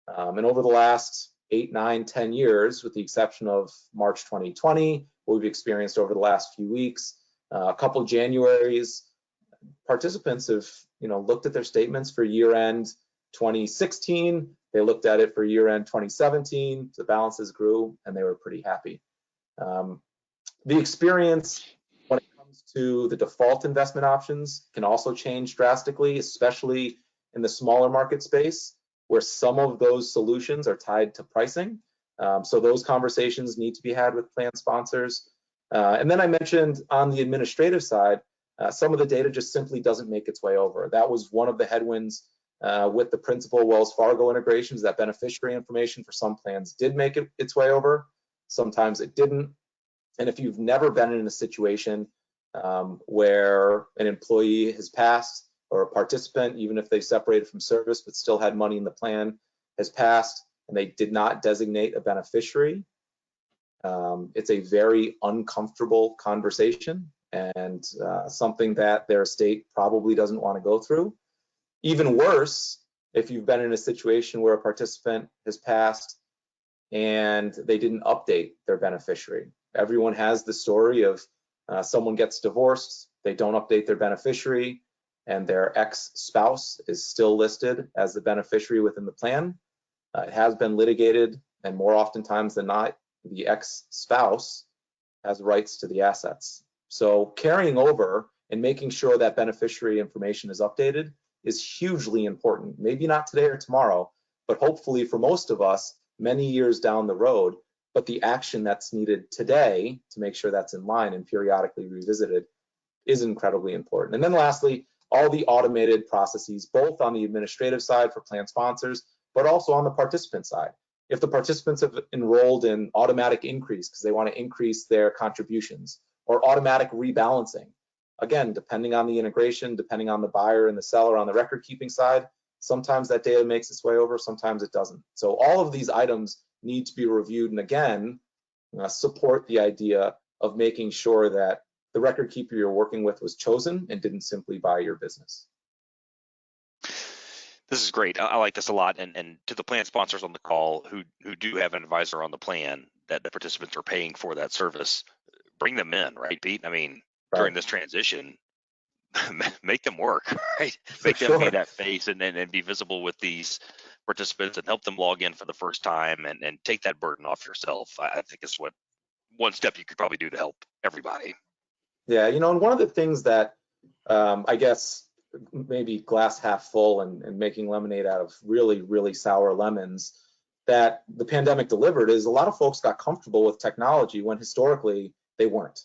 And over the last 8, 9, 10 years, with the exception of March 2020, what we've experienced over the last few weeks, a couple of Januaries, participants have looked at their statements for year-end 2016. They looked at it for year-end 2017. The balances grew, and they were pretty happy. The experience when it comes to the default investment options can also change drastically, especially in the smaller market space, where some of those solutions are tied to pricing. So those conversations need to be had with plan sponsors. And then I mentioned on the administrative side, some of the data just simply doesn't make its way over. That was one of the headwinds with the Principal Wells Fargo integrations, that beneficiary information for some plans did make its way over. Sometimes it didn't. And if you've never been in a situation where an employee has passed, or a participant, even if they separated from service but still had money in the plan, has passed and they did not designate a beneficiary, it's a very uncomfortable conversation and something that their estate probably doesn't want to go through. Even worse, if you've been in a situation where a participant has passed and they didn't update their beneficiary. Everyone has the story of someone gets divorced, they don't update their beneficiary, and their ex-spouse is still listed as the beneficiary within the plan. It has been litigated, and more oftentimes than not, the ex-spouse has rights to the assets. So carrying over and making sure that beneficiary information is updated is hugely important. Maybe not today or tomorrow, but hopefully for most of us, many years down the road. But the action that's needed today to make sure that's in line and periodically revisited is incredibly important. And then lastly, all the automated processes, both on the administrative side for plan sponsors, but also on the participant side. If the participants have enrolled in automatic increase because they want to increase their contributions, or automatic rebalancing, again, depending on the integration, depending on the buyer and the seller on the record keeping side, sometimes that data makes its way over, sometimes it doesn't. So all of these items need to be reviewed, and again, support the idea of making sure that the record keeper you're working with was chosen and didn't simply buy your business. This is great. I like this a lot. And to the plan sponsors on the call who do have an advisor on the plan that the participants are paying for that service, bring them in, right, Pete? I mean, during this transition, make them work, right? Make them be that face and be visible with these participants and help them log in for the first time and take that burden off yourself. I think is what one step you could probably do to help everybody. Yeah, and one of the things that I guess maybe glass half full and making lemonade out of really, really sour lemons that the pandemic delivered is a lot of folks got comfortable with technology when historically they weren't,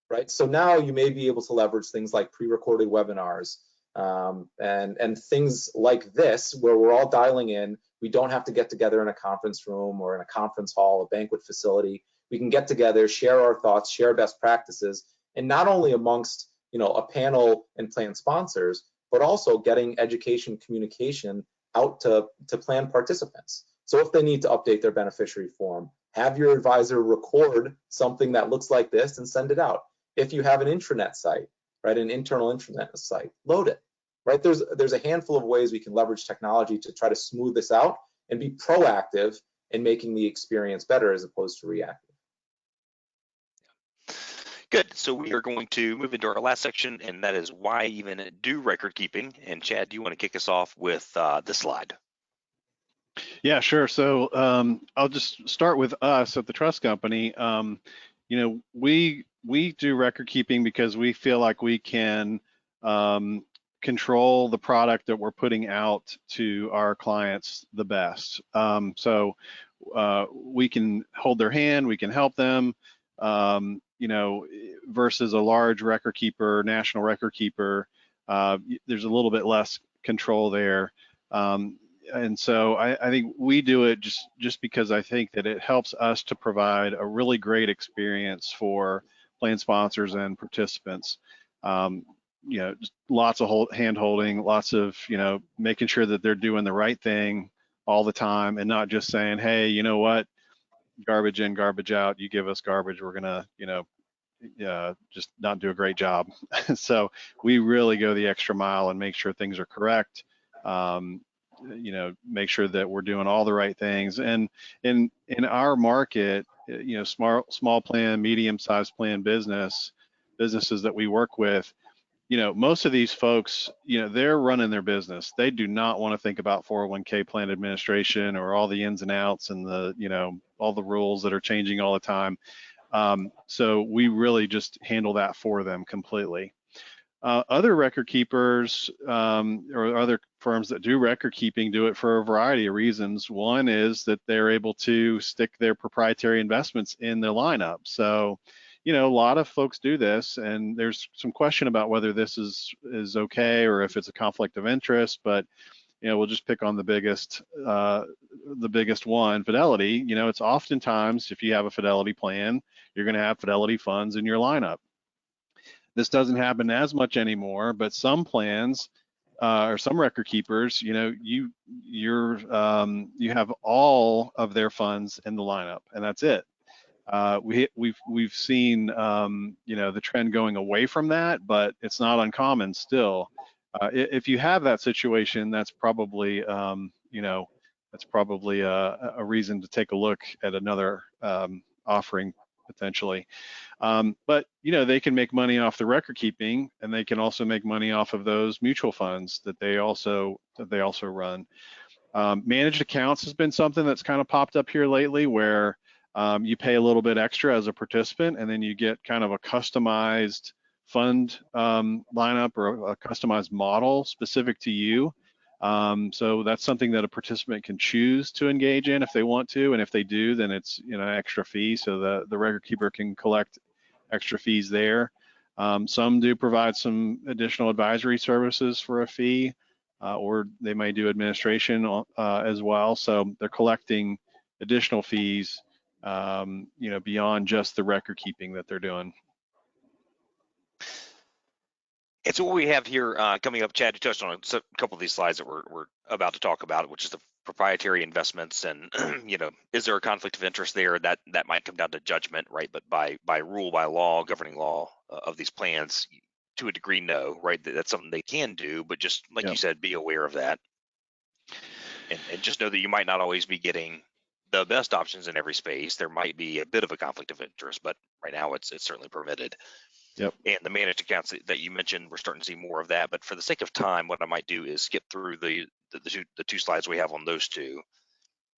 right? So now you may be able to leverage things like pre-recorded webinars and things like this where we're all dialing in. We don't have to get together in a conference room or in a conference hall, a banquet facility. We can get together, share our thoughts, share best practices, and not only amongst a panel and plan sponsors, but also getting education communication out to plan participants. So if they need to update their beneficiary form, have your advisor record something that looks like this and send it out. If you have an intranet site, right, an internal intranet site, load it, right? There's a handful of ways we can leverage technology to try to smooth this out and be proactive in making the experience better as opposed to reactive. Good. So we are going to move into our last section, and that is why even do record keeping. And Chad, do you want to kick us off with this slide? Yeah, sure. So I'll just start with us at the trust company. We do record keeping because we feel like we can control the product that we're putting out to our clients the best. So we can hold their hand, we can help them. Versus a large record keeper, national record keeper, there's a little bit less control there. And so I think we do it just because I think that it helps us to provide a really great experience for plan sponsors and participants. You know, just lots of hand holding, lots of, you know, making sure that they're doing the right thing all the time and not just saying, hey, you know what, garbage in, garbage out, you give us garbage, we're gonna, you know, just not do a great job. So we really go the extra mile and make sure things are correct. You know, make sure that we're doing all the right things. And in our market, you know, small plan, medium-sized plan businesses that we work with, you know, most of these folks, you know, they're running their business. They do not want to think about 401k plan administration or all the ins and outs and the, you know, all the rules that are changing all the time. So we really just handle that for them completely. Other record keepers or other firms that do record keeping do it for a variety of reasons. One is that they're able to stick their proprietary investments in the lineup. So, you know, a lot of folks do this, and there's some question about whether this is okay or if it's a conflict of interest, but you know, we'll just pick on the biggest one, Fidelity. You know, it's oftentimes, if you have a Fidelity plan, you're going to have Fidelity funds in your lineup. This doesn't happen as much anymore, but some plans or some record keepers, you know, you have all of their funds in the lineup, and that's it. We've seen you know, the trend going away from that, but it's not uncommon still. If you have that situation, that's probably you know, that's probably a reason to take a look at another offering potentially. But you know, they can make money off the record keeping, and they can also make money off of those mutual funds that they also run. Managed accounts has been something that's kind of popped up here lately, where you pay a little bit extra as a participant, and then you get kind of a customized fund lineup or a customized model specific to you. So that's something that a participant can choose to engage in if they want to, and if they do, then it's, you know, extra fee, so the record keeper can collect extra fees there. Some do provide some additional advisory services for a fee, or they may do administration as well. So they're collecting additional fees, you know, beyond just the record keeping that they're doing. And so what we have here coming up, Chad, you touched on a couple of these slides that we're about to talk about, which is the proprietary investments, and you know, is there a conflict of interest there? That might come down to judgment, right? But by rule, by law, governing law of these plans, to a degree, no, right? That's something they can do, but just like you said, be aware of that, and just know that you might not always be getting the best options in every space. There might be a bit of a conflict of interest, but right now it's certainly permitted. Yep. And the managed accounts that you mentioned, we're starting to see more of that. But for the sake of time, what I might do is skip through the two slides we have on those two,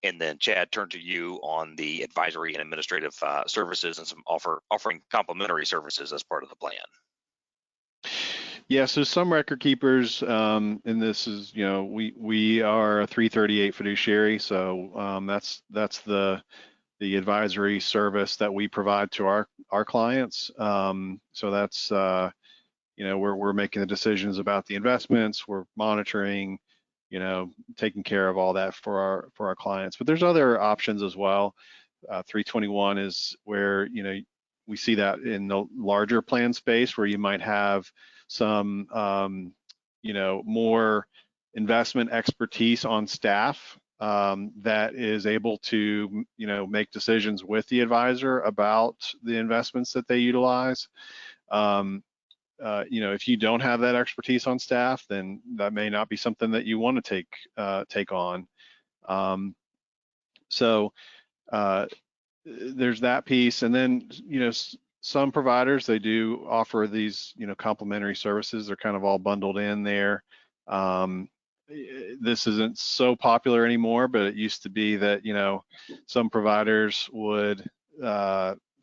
and then Chad, turn to you on the advisory and administrative services and some offering complementary services as part of the plan. Yeah, so some record keepers, and this is, you know, we are a 338 fiduciary, so that's the advisory service that we provide to our clients. So that's you know, we're making the decisions about the investments, we're monitoring, you know, taking care of all that for our clients. But there's other options as well. 321 is where, you know, we see that in the larger plan space, where you might have some you know, more investment expertise on staff that is able to, you know, make decisions with the advisor about the investments that they utilize. You know, if you don't have that expertise on staff, then that may not be something that you want to take on. So there's that piece, and then, you know, some providers, they do offer these, you know, complementary services. They're kind of all bundled in there. This isn't so popular anymore, but it used to be that, you know, some providers would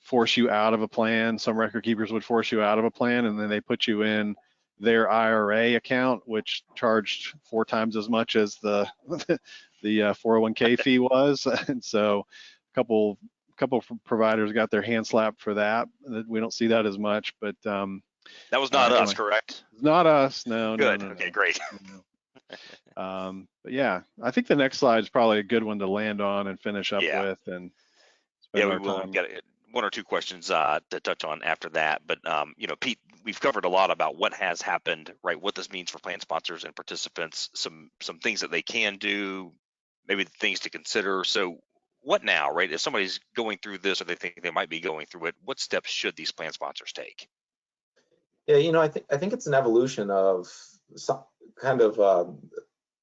force you out of a plan. Some record keepers would force you out of a plan, and then they put you in their IRA account, which charged 4 times as much as the 401k fee was. And so a couple providers got their hand slapped for that. We don't see that as much, but that was not us, correct? Not us, no. Good. No. Okay, great. But yeah, I think the next slide is probably a good one to land on and finish up with. And yeah, we will one or two questions to touch on after that, but you know, Pete, we've covered a lot about what has happened, right? What this means for plan sponsors and participants, some things that they can do, maybe the things to consider. So what now, right? If somebody's going through this or they think they might be going through it, what steps should these plan sponsors take? Yeah, you know, I think it's an evolution of some kind of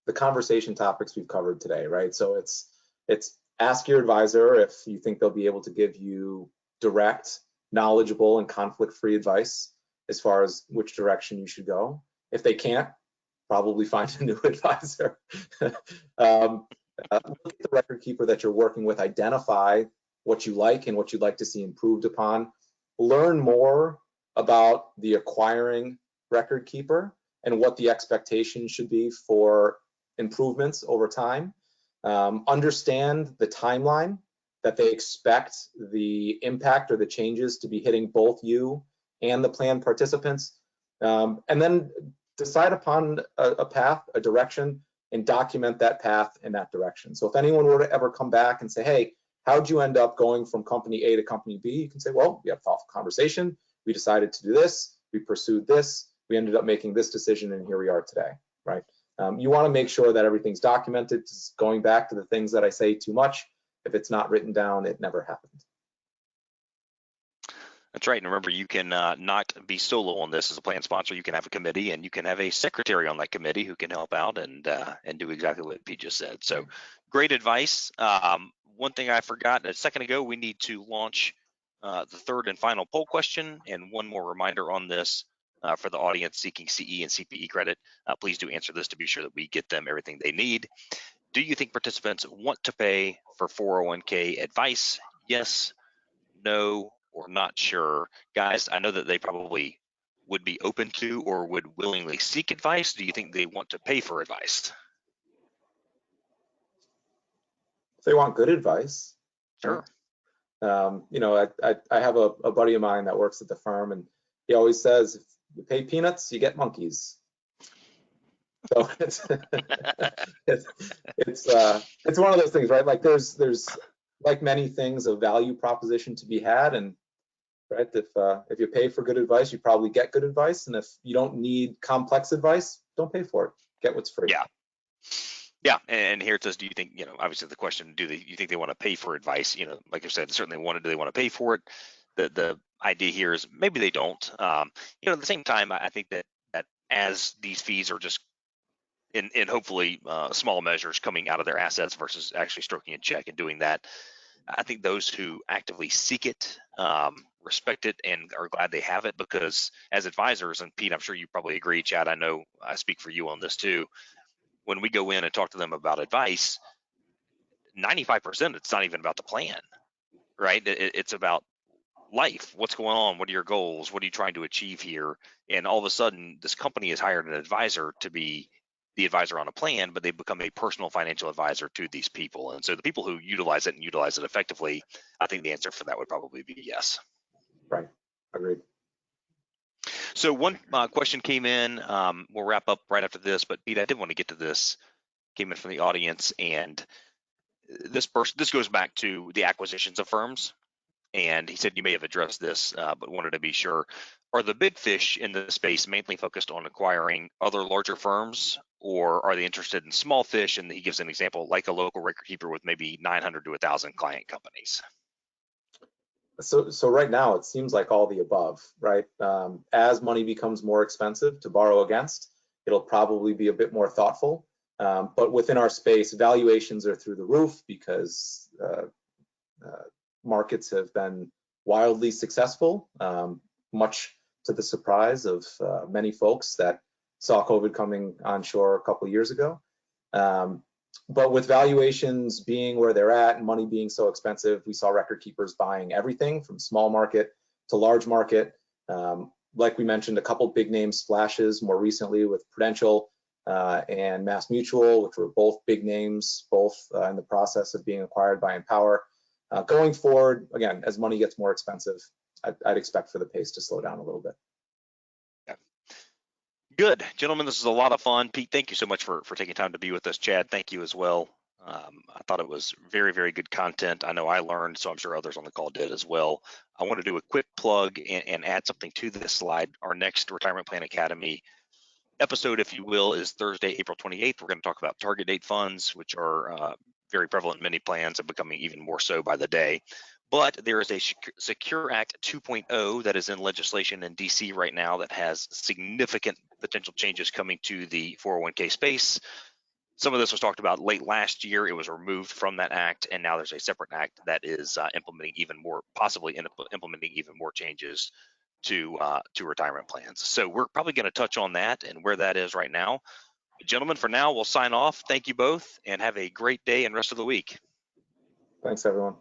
the conversation topics we've covered today, right? So it's ask your advisor if you think they'll be able to give you direct, knowledgeable, and conflict-free advice as far as which direction you should go. If they can't, probably find a new advisor. Look at the record keeper that you're working with, identify what you like and what you'd like to see improved upon. Learn more about the acquiring record keeper and what the expectation should be for improvements over time. Understand the timeline that they expect the impact or the changes to be hitting both you and the plan participants. And then decide upon a path, a direction, and document that path in that direction. So if anyone were to ever come back and say, hey, how'd you end up going from company A to company B? You can say, well, we had a thoughtful conversation. We decided to do this. We pursued this. We ended up making this decision, and here we are today, right? You want to make sure that everything's documented. Just going back to the things that I say too much, if it's not written down, it never happened. That's right. And remember, you can not be solo on this as a plan sponsor. You can have a committee, and you can have a secretary on that committee who can help out and do exactly what Pete just said. So great advice. One thing I forgot a second ago, we need to launch the third and final poll question. And one more reminder on this for the audience seeking CE and CPE credit. Please do answer this to be sure that we get them everything they need. Do you think participants want to pay for 401k advice? Yes, no, or not sure. Guys, I know that they probably would be open to or would willingly seek advice. Do you think they want to pay for advice? If they want good advice. Sure. You know, I have a buddy of mine that works at the firm, and he always says, if you pay peanuts, you get monkeys. So it's one of those things, right? Like there's like many things, a value proposition to be had, and right, if you pay for good advice, you probably get good advice, and if you don't need complex advice, don't pay for it. Get what's free. Yeah, and here it says, do you think, you know, obviously the question, you think they want to pay for advice? You know, like I said, certainly do they want to pay for it? The idea here is maybe they don't. You know, at the same time, I think that as these fees are just in hopefully small measures coming out of their assets versus actually stroking a check and doing that, I think those who actively seek it respect it and are glad they have it, because as advisors, and Pete, I'm sure you probably agree, Chad, I know I speak for you on this too, when we go in and talk to them about advice, 95% it's not even about the plan, right? It's about life. What's going on? What are your goals? What are you trying to achieve here? And all of a sudden, this company has hired an advisor to be the advisor on a plan, but they become a personal financial advisor to these people. And so the people who utilize it and utilize it effectively, I think the answer for that would probably be yes. Right. Agreed. So one question came in. We'll wrap up right after this, but Pete, I did want to get to this. Came in from the audience, and this goes back to the acquisitions of firms. And he said you may have addressed this, but wanted to be sure. Are the big fish in the space mainly focused on acquiring other larger firms, or are they interested in small fish? And he gives an example, like a local record keeper with maybe 900 to 1,000 client companies. So right now it seems like all the above, right? As money becomes more expensive to borrow against, it'll probably be a bit more thoughtful. But within our space, valuations are through the roof because markets have been wildly successful, much to the surprise of many folks that saw COVID coming onshore a couple of years ago. But with valuations being where they're at and money being so expensive, we saw record keepers buying everything from small market to large market. Like we mentioned, a couple big name splashes more recently with Prudential and Mass Mutual, which were both big names, both in the process of being acquired by Empower. Going forward, again, as money gets more expensive, I'd expect for the pace to slow down a little bit. Good, gentlemen, this is a lot of fun. Pete, thank you so much for taking time to be with us. Chad, thank you as well. I thought it was very, very good content. I know I learned, so I'm sure others on the call did as well. I want to do a quick plug and add something to this slide. Our next Retirement Plan Academy episode, if you will, is Thursday, April 28th. We're going to talk about target date funds, which are very prevalent in many plans and becoming even more so by the day. But there is a Secure Act 2.0 that is in legislation in DC right now that has significant potential changes coming to the 401k space. Some of this was talked about late last year. It was removed from that act, and now there's a separate act that is implementing even more, possibly implementing even more changes to retirement plans. So we're probably going to touch on that and where that is right now. Gentlemen, for now, we'll sign off. Thank you both, and have a great day and rest of the week. Thanks, everyone.